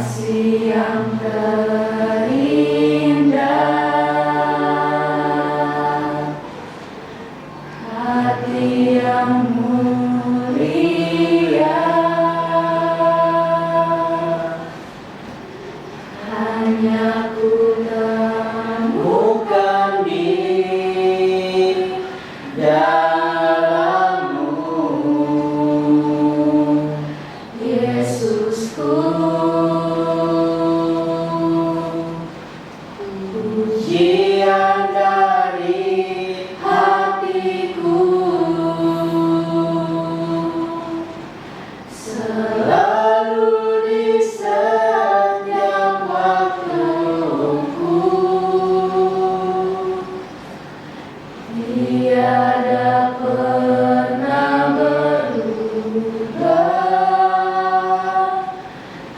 kasih yang terindah, hati yang mulia, hanya ku temukan di dalam-Mu, Yesusku. Pujian dari hatiku selalu di setiap waktuku, tiada pernah berubah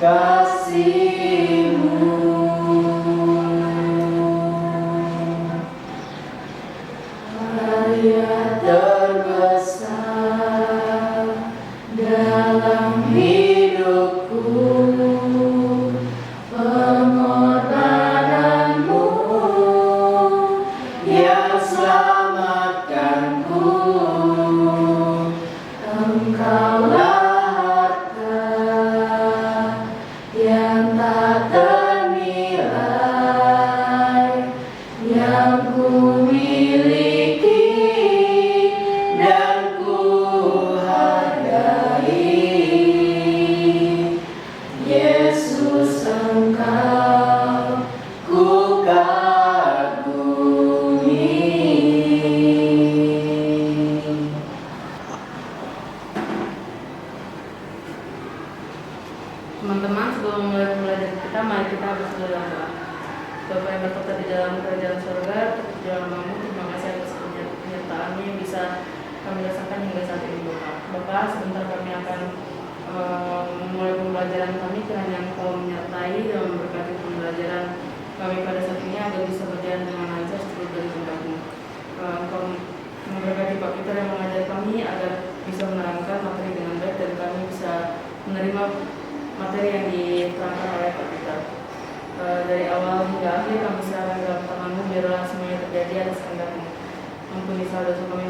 kasih-Mu. Karya terbesar dalam hidupku, pengorbanan-Mu yang selamatkanku. Engkaulah harta yang tak ternilai yang ku miliki dan ku hargai. Yesus, Engkau ku kagumi. Teman-teman, sebelum mulai belajar kita, mari kita berdoa. Bapa yang berkata di dalam kerajaan surga, di dalam nama-Mu, terima kasih atas penyertaan-Mu yang bisa kami rasakan hingga saat ini, Bapa. Sebentar kami akan memulai pembelajaran kami, kiranya Engkau menyertai dan memberkati pembelajaran kami pada saat ini agar bisa berjalan dengan lancar seperti dari kehendak-Mu. Engkau memberkati Pak Peter yang mengajar kami agar bisa menerangkan materi dengan baik dan kami bisa menerima materi yang diterangkan oleh Pak Peter. Dari awal hingga akhir kami serahkan dalam tangan-Mu, biarlah semuanya terjadi atas kehendak-Mu. Ampuni salah dosa kami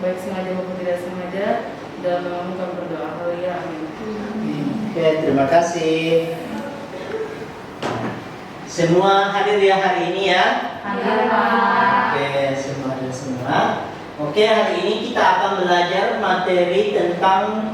baik sengaja maupun tidak sengaja, dalam nama-Mu kami berdoa. Haleluya, amin. Oke, terima kasih. Semua hadir ya hari ini ya? Hadir, Pak. Oke, semua hadir semua. Oke, hari ini kita akan belajar materi tentang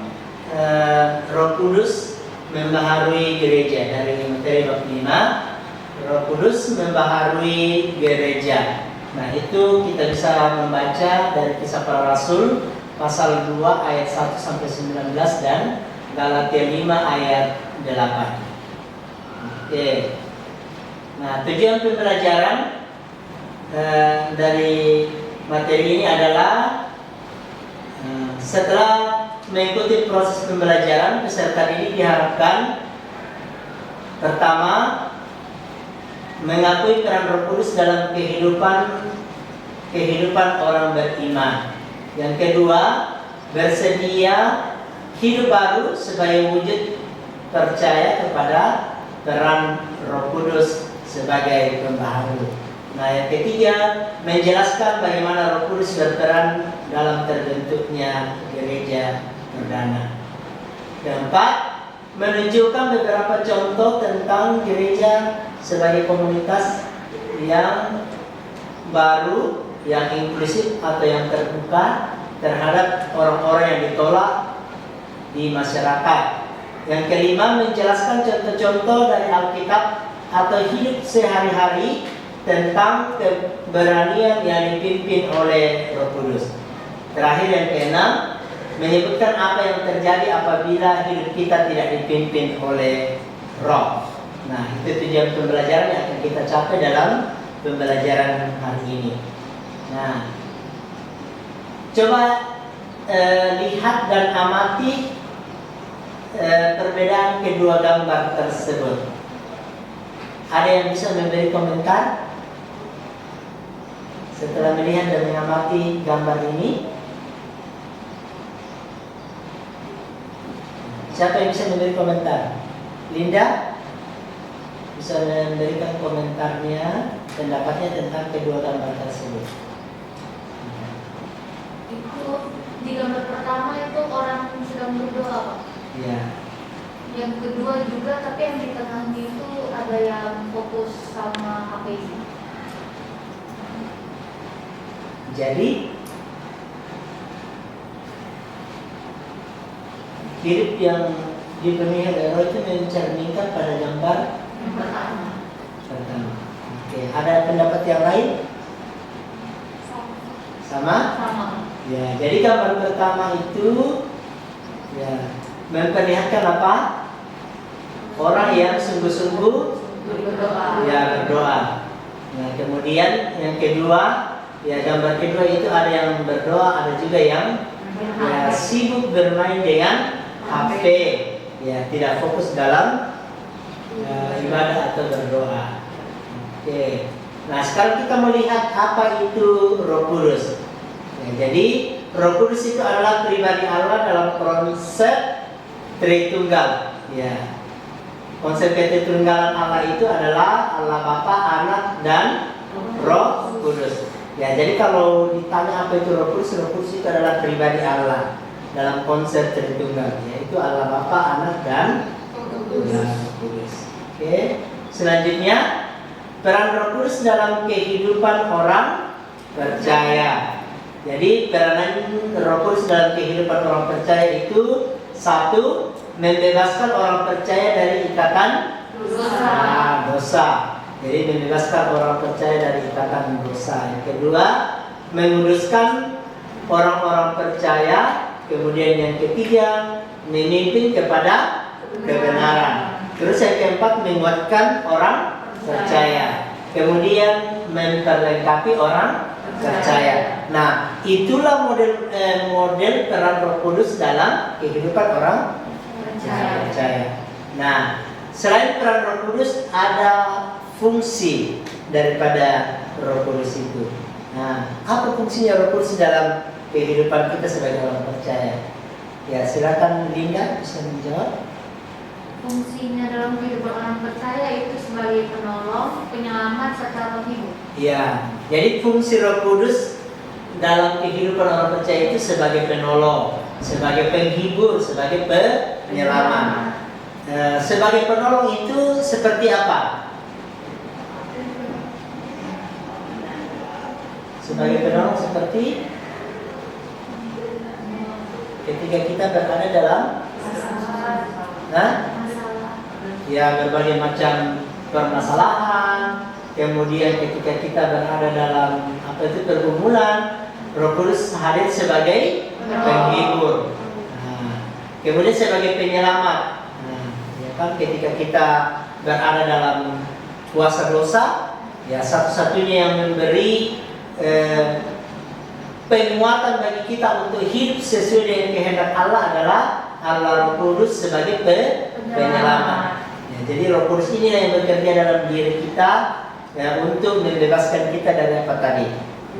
Roh Kudus membaharui gereja. Dari materi bab 5, Roh Kudus membaharui gereja. Nah, itu kita bisa membaca dari Kisah Para Rasul pasal 2 ayat 1 sampai 19 dan Galatia 5 ayat 8. Oke. Nah, tujuan pembelajaran dari materi ini adalah setelah mengikuti proses pembelajaran, peserta ini diharapkan pertama, mengakui peran Roh Kudus dalam kehidupan orang beriman. Yang kedua, bersedia hidup baru sebagai wujud percaya kepada peran Roh Kudus sebagai pembaharu. Nah, yang ketiga, menjelaskan bagaimana Roh Kudus berperan dalam terbentuknya gereja perdana. Keempat, menunjukkan beberapa contoh tentang gereja sebagai komunitas yang baru, yang inklusif atau yang terbuka terhadap orang-orang yang ditolak di masyarakat. Yang kelima, menjelaskan contoh-contoh dari Alkitab atau hidup sehari-hari tentang keberanian yang dipimpin oleh Roh Kudus. Terakhir, yang keenam, menyebutkan apa yang terjadi apabila hidup kita tidak dipimpin oleh Roh. Nah, itu tujuan pembelajaran yang akan kita capai dalam pembelajaran hari ini. Nah, coba lihat dan amati perbedaan kedua gambar tersebut. Ada yang bisa memberi komentar setelah melihat dan mengamati gambar ini? Siapa yang bisa memberi komentar? Linda bisa memberikan komentarnya, pendapatnya tentang kedua gambar tersebut. Itu di gambar pertama itu orang sedang berdoa, Pak. Ya. Yang kedua juga, tapi yang di tengahnya itu ada yang fokus sama HP. Jadi hidup yang dipenuhi oleh roh itu mencerminkan pada gambar Yang pertama. pertama. Oke, ada pendapat yang lain? Sama? Sama. Ya, jadi gambar pertama itu ya memperlihatkan apa? Orang yang sungguh-sungguh Berdoa. ya berdoa. Nah, kemudian yang kedua, ya gambar kedua itu ada yang berdoa, ada juga yang ya sibuk bermain dengan HP. Ya, tidak fokus dalam ibadah atau berdoa. Oke. Nah, sekarang kita melihat apa itu Roh Kudus. Ya, jadi Roh Kudus itu adalah pribadi Allah dalam konsep Tritunggal. Ya. Konsep ketritunggalan Allah itu adalah Allah Bapa, Anak, dan Roh Kudus. Ya, jadi kalau ditanya apa itu Roh Kudus itu adalah pribadi Allah dalam konsep Tritunggal, yaitu Allah Bapa, Anak, dan Roh Kudus. Oke. Selanjutnya, peran Roh Kudus dalam kehidupan orang percaya. Jadi peranan Roh Kudus dalam kehidupan orang percaya itu satu, membebaskan orang percaya dari ikatan dosa. Jadi membebaskan orang percaya dari ikatan dosa. Yang kedua, menguduskan orang-orang percaya. Kemudian yang ketiga, memimpin kepada kebenaran. Terus yang keempat, menguatkan orang percaya. Kemudian memperlengkapi orang percaya. Nah, itulah model peran Roh Kudus dalam kehidupan orang percaya. Nah, selain peran Roh Kudus, ada fungsi daripada Roh Kudus itu. Nah, apa fungsinya Roh Kudus dalam kehidupan kita sebagai orang percaya? Ya, silakan Linda bisa menjawab. Fungsinya dalam kehidupan orang percaya itu sebagai penolong, penyelamat, serta penghibur. Ya, jadi fungsi Roh Kudus dalam kehidupan orang percaya itu sebagai penolong, sebagai penghibur, sebagai penyelamat. Sebagai penolong itu seperti apa? Sebagai penolong seperti ketika kita berada dalam ya berbagai macam permasalahan. Kemudian ketika kita berada dalam pergumulan, Roh Kudus hadir sebagai penghibur. Kemudian sebagai penyelamat. Ya kan, ketika kita berada dalam kuasa dosa, ya satu-satunya yang memberi penguatan bagi kita untuk hidup sesuai dengan kehendak Allah adalah Allah Roh Kudus sebagai penyelamat. Ya, jadi Roh Kudus ini yang bekerja dalam diri kita ya, untuk membebaskan kita dari apa tadi?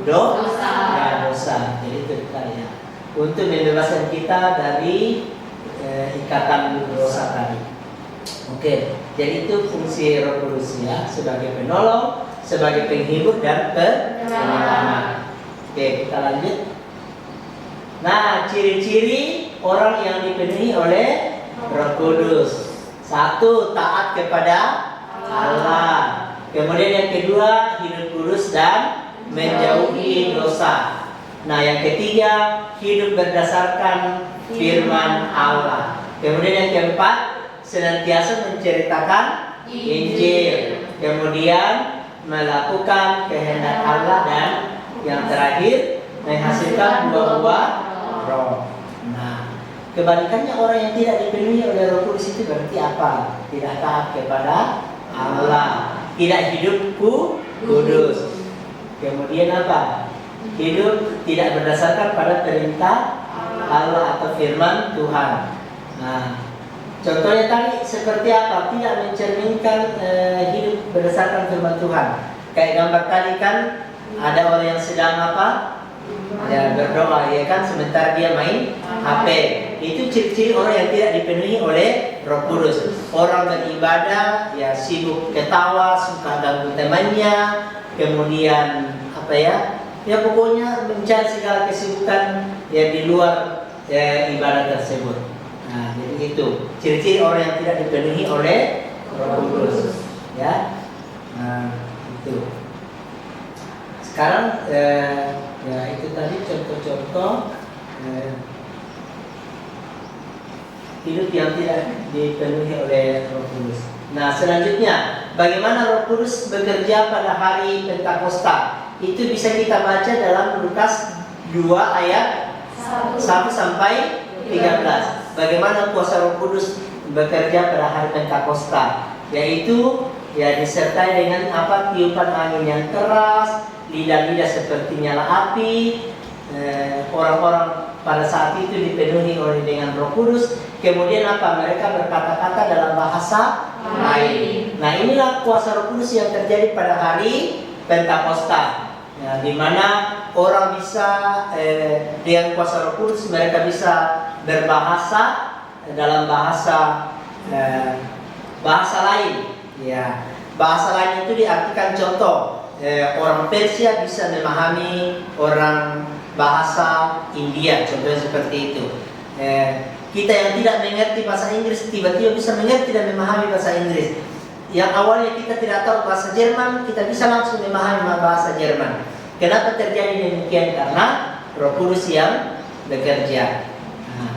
Dosa. Ya, dosa. Jadi itu ya. Untuk membebaskan kita dari ikatan dosa tadi. Oke, jadi itu fungsi Roh Kudus ya, sebagai penolong, sebagai penghibur dan penyelamat. Oke, kita lanjut. Nah, ciri-ciri orang yang dipenuhi oleh Roh Kudus. Satu, taat kepada Allah. Kemudian yang kedua, hidup kudus dan menjauhi dosa. Nah, yang ketiga, hidup berdasarkan firman Allah. Kemudian yang keempat, senantiasa menceritakan Injil. Kemudian melakukan kehendak Allah, dan yang terakhir menghasilkan buah-buah roh. Nah, kebalikannya orang yang tidak dipenuhi oleh Roh Kudus itu berarti apa? Tidak taat kepada Allah, tidak hidup kudus. Kemudian apa? Hidup tidak berdasarkan pada perintah Allah atau firman Tuhan. Nah, contohnya tadi seperti apa? Tidak mencerminkan hidup berdasarkan firman Tuhan. Kayak gambar tadi kan, ada orang yang sedang apa? Ya, berdoa, ya kan, sementara dia main HP. Itu ciri-ciri orang yang tidak dipenuhi oleh Roh Kudus. Orang beribadah, ya sibuk ketawa, suka ganggu temannya, kemudian apa ya? Ya pokoknya mencari segala kesibukan ya di luar ibadah tersebut. Nah, jadi itu ciri-ciri orang yang tidak dipenuhi oleh Roh Kudus. Ya, nah itu. Sekarang ya itu tadi contoh-contoh hidup yang tidak dipenuhi oleh Roh Kudus. Nah, selanjutnya, bagaimana Roh Kudus bekerja pada hari Pentakosta? Itu bisa kita baca dalam Lukas 2 ayat 1 sampai 13. Bagaimana kuasa Roh Kudus bekerja pada hari Pentakosta? Yaitu ya disertai dengan apa? Tiupan angin yang keras, lidah-lidah seperti nyala api. Orang-orang pada saat itu dipenuhi oleh dengan Roh Kudus. Kemudian apa? Mereka berkata-kata dalam bahasa lain. Nah, inilah kuasa Roh Kudus yang terjadi pada hari Pentakosta. Ya, di mana orang bisa dengan kuasa Roh Kudus mereka bisa berbahasa dalam bahasa lain. Ya, bahasa lain itu diartikan contoh. Orang Persia bisa memahami orang bahasa India, contohnya seperti itu. Kita yang tidak mengerti bahasa Inggris tiba-tiba bisa mengerti dan memahami bahasa Inggris. Yang awalnya kita tidak tahu bahasa Jerman, kita bisa langsung memahami bahasa Jerman. Kenapa terjadi demikian? Karena Roh Kudus yang bekerja. Nah,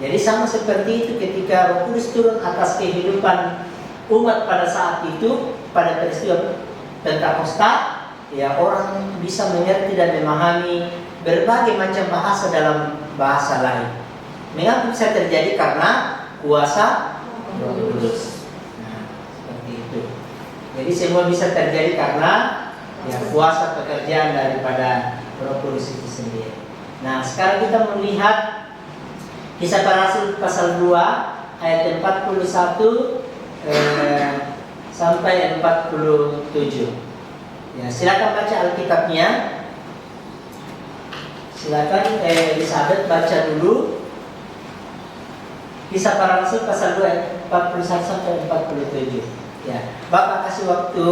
jadi sama seperti itu ketika Roh Kudus turun atas kehidupan umat pada saat itu, pada peristiwa Pentakosta, ya orang bisa mengerti dan memahami berbagai macam bahasa dalam bahasa lain. Mengapa bisa terjadi? Karena kuasa Roh Kudus. Nah, seperti itu. Jadi semua bisa terjadi karena ya kuasa pekerjaan daripada Roh Kudus itu sendiri. Nah, sekarang kita melihat Kisah Para Rasul pasal 2 ayat 41 sampai 47. Ya, silakan baca Alkitabnya. Silakan Elizabeth baca dulu Kisah Para Rasul pasal 2 ayat 41 sampai 47. Ya, Bapak kasih waktu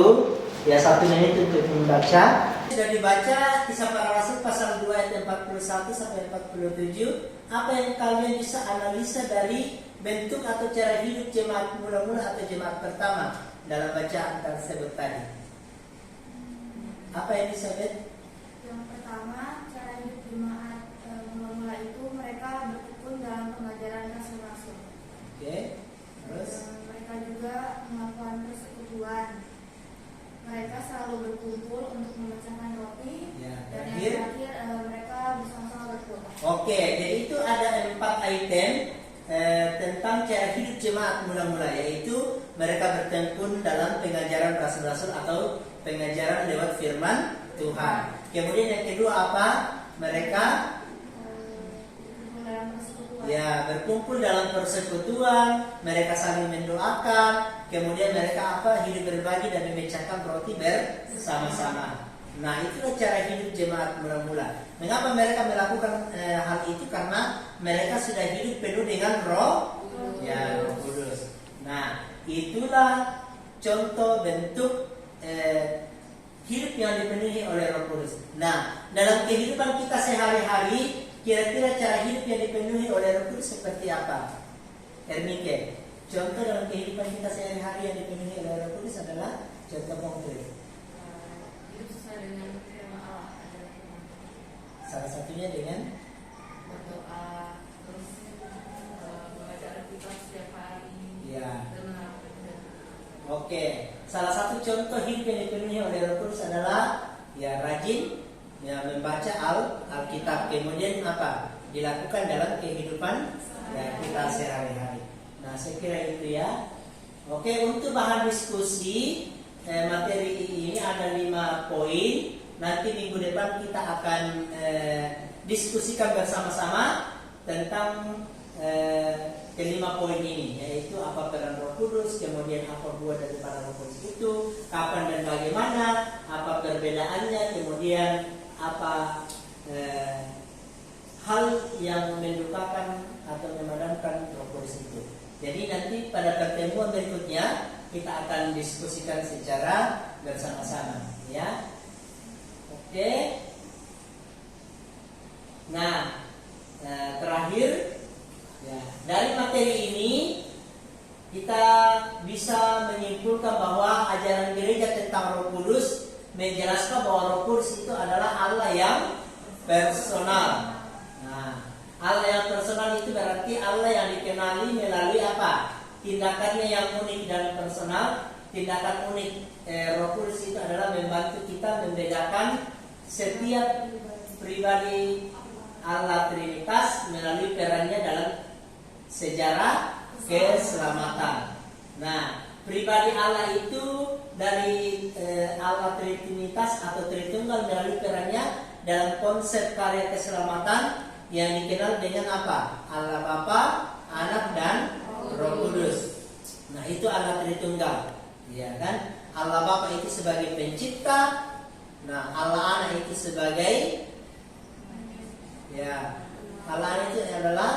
ya 1 menit untuk membaca. Sudah dibaca Kisah Para Rasul pasal 2 ayat 41 sampai 47. Apa yang kalian bisa analisa dari bentuk atau cara hidup jemaat mula-mula atau jemaat pertama dalam bacaan tersebut tadi? Apa yang disebut? Yang pertama, cara hidup jemaat mula-mula itu mereka bertekun dalam pengajaran rasul-rasul. Oke. Terus? Mereka juga melakukan persekutuan. Mereka selalu berkumpul untuk memecahkan roti. Ya, Dan yang terakhir mereka bersama-sama berdoa. Oke, jadi itu ada 4 item tentang cara hidup jemaat mula-mula, yaitu mereka bertekun dalam pengajaran rasul-rasul atau pengajaran lewat firman Tuhan. Kemudian yang kedua apa? Mereka berkumpul dalam persekutuan, mereka saling mendoakan, kemudian mereka apa? Hidup berbagi dan memecahkan roti bersama-sama. Nah, itulah cara hidup jemaat mula-mula. Mengapa mereka melakukan hal itu? Karena mereka sudah hidup penuh dengan Roh Kudus. Nah, itulah contoh bentuk hidup yang dipenuhi oleh Roh Kudus. Nah, dalam kehidupan kita sehari-hari, kira-kira cara hidup yang dipenuhi oleh Roh Kudus seperti apa? Ernike, contoh dalam kehidupan kita sehari-hari yang dipenuhi oleh Roh Kudus adalah contoh konkret. Hidup sesuai dengan firman Allah. Salah satunya dengan berdoa, terus membaca Alkitab setiap hari. Ya. Dan Oke, salah satu contoh hidup yang dipenuhi oleh Roh Kudus adalah ya rajin ya membaca Alkitab. Kemudian apa? Dilakukan dalam kehidupan ya kita sehari-hari. Nah, saya kira itu ya. Oke, untuk bahan diskusi materi ini ada 5 poin. Nanti minggu depan kita akan diskusikan bersama-sama tentang kelima poin ini, yaitu apa peran Roh Kudus, kemudian apa buah daripada Roh Kudus itu, kapan dan bagaimana, apa perbedaannya, kemudian apa hal yang mendukakan atau atau memadamkan Roh Kudus itu. Jadi nanti pada pertemuan berikutnya kita akan diskusikan secara bersama-sama, ya. Oke. Nah, terakhir, ya, dari materi ini kita bisa menyimpulkan bahwa ajaran gereja tentang Roh Kudus menjelaskan bahwa Roh Kudus itu adalah Allah yang personal. Nah, Allah yang personal itu berarti Allah yang dikenali melalui apa? Tindakannya yang unik dan personal. Tindakan unik Roh Kudus itu adalah membantu kita membedakan setiap pribadi Allah Trinitas melalui perannya dalam sejarah keselamatan. Nah, pribadi Allah itu dari Allah Trinitas atau Tritunggal melalui perannya dalam konsep karya keselamatan yang dikenal dengan apa? Allah Bapa, Anak dan Roh Kudus. Nah, itu Allah Tritunggal, ya kan? Allah Bapa itu sebagai pencipta, nah Allah Anak itu sebagai, ya, Allah Anak itu adalah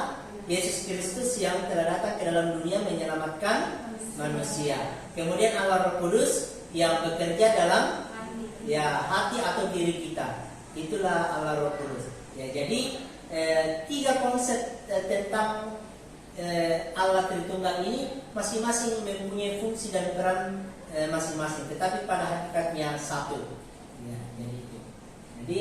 Yesus Kristus yang telah datang ke dalam dunia menyelamatkan manusia. Kemudian Allah Roh Kudus yang bekerja dalam, ya, hati atau diri kita. Itulah Allah Roh Kudus. Ya, jadi tiga konsep tentang Allah Tritunggal ini masing-masing mempunyai fungsi dan peran masing-masing, tetapi pada hakikatnya satu. Ya, jadi itu. Jadi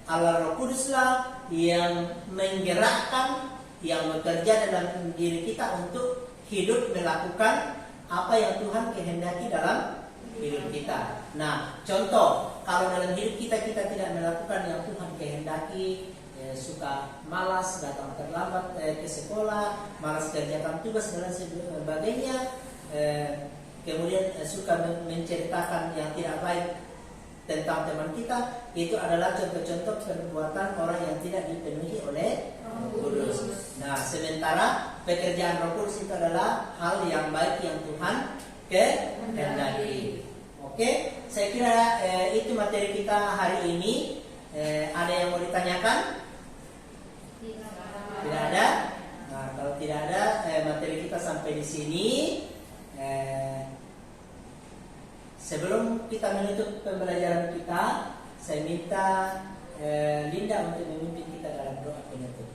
Allah Roh Kuduslah yang menggerakkan, yang bekerja dalam diri kita untuk hidup melakukan apa yang Tuhan kehendaki dalam hidup kita. Nah, contoh, kalau dalam hidup kita tidak melakukan yang Tuhan kehendaki, suka malas, datang terlambat ke sekolah, malas kerjakan tugas dan sebagainya, kemudian suka menceritakan yang tidak baik tentang teman kita, itu adalah contoh-contoh perbuatan orang yang tidak dipenuhi oleh Roh Kudus. Nah, sementara pekerjaan Roh Kudus itu adalah hal yang baik yang Tuhan kehendaki. Oke, saya kira itu materi kita hari ini. Ada yang mau ditanyakan? Tidak ada? Nah, kalau tidak ada, materi kita sampai di sini. Sebelum kita menutup pembelajaran kita, saya minta Linda untuk memimpin kita dalam doa penutup.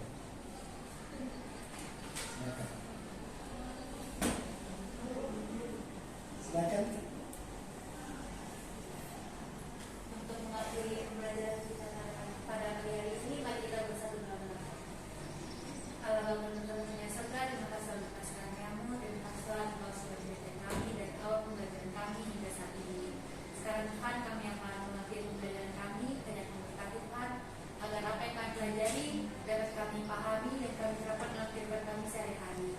Silakan. Untuk mengakhiri pembelajaran kita pada hari ini, mari kita bersatu dalam doa. Allah Bapa yang surga, terima kasih atas karya-Mu, terima kasih Tuhan Engkau sudah menjadikan kami dan Engkau mengajarkan kami hingga saat ini. Sekarang Tuhan, kami yang akan mengakhiri pembelajaran kami, banyak memberkati Tuhan, agar apa yang kami pelajari dapat kami pahami dan kami terapkan dalam kehidupan kami sehari-hari.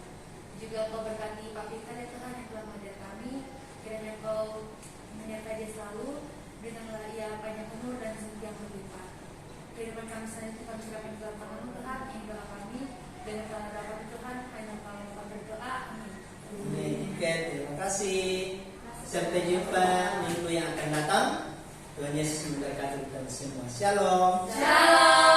Juga Engkau berkati Pak Peter ya Tuhan yang telah mengajar kami, kiranya Engkau menyertai dia selalu, berikanlah ia panjang umur dan rezeki yang berlimpah. Kehidupan kami selanjutnya kami serahkan ke dalam tangan-Mu Tuhan, yang doa kami dengan tangan dapat Tuhan, hanya kami berdoa. Amin. Oke, terima kasih. Sampai jumpa minggu yang akan datang. Tuhan Yesus memberkati kita semua. Shalom. Shalom.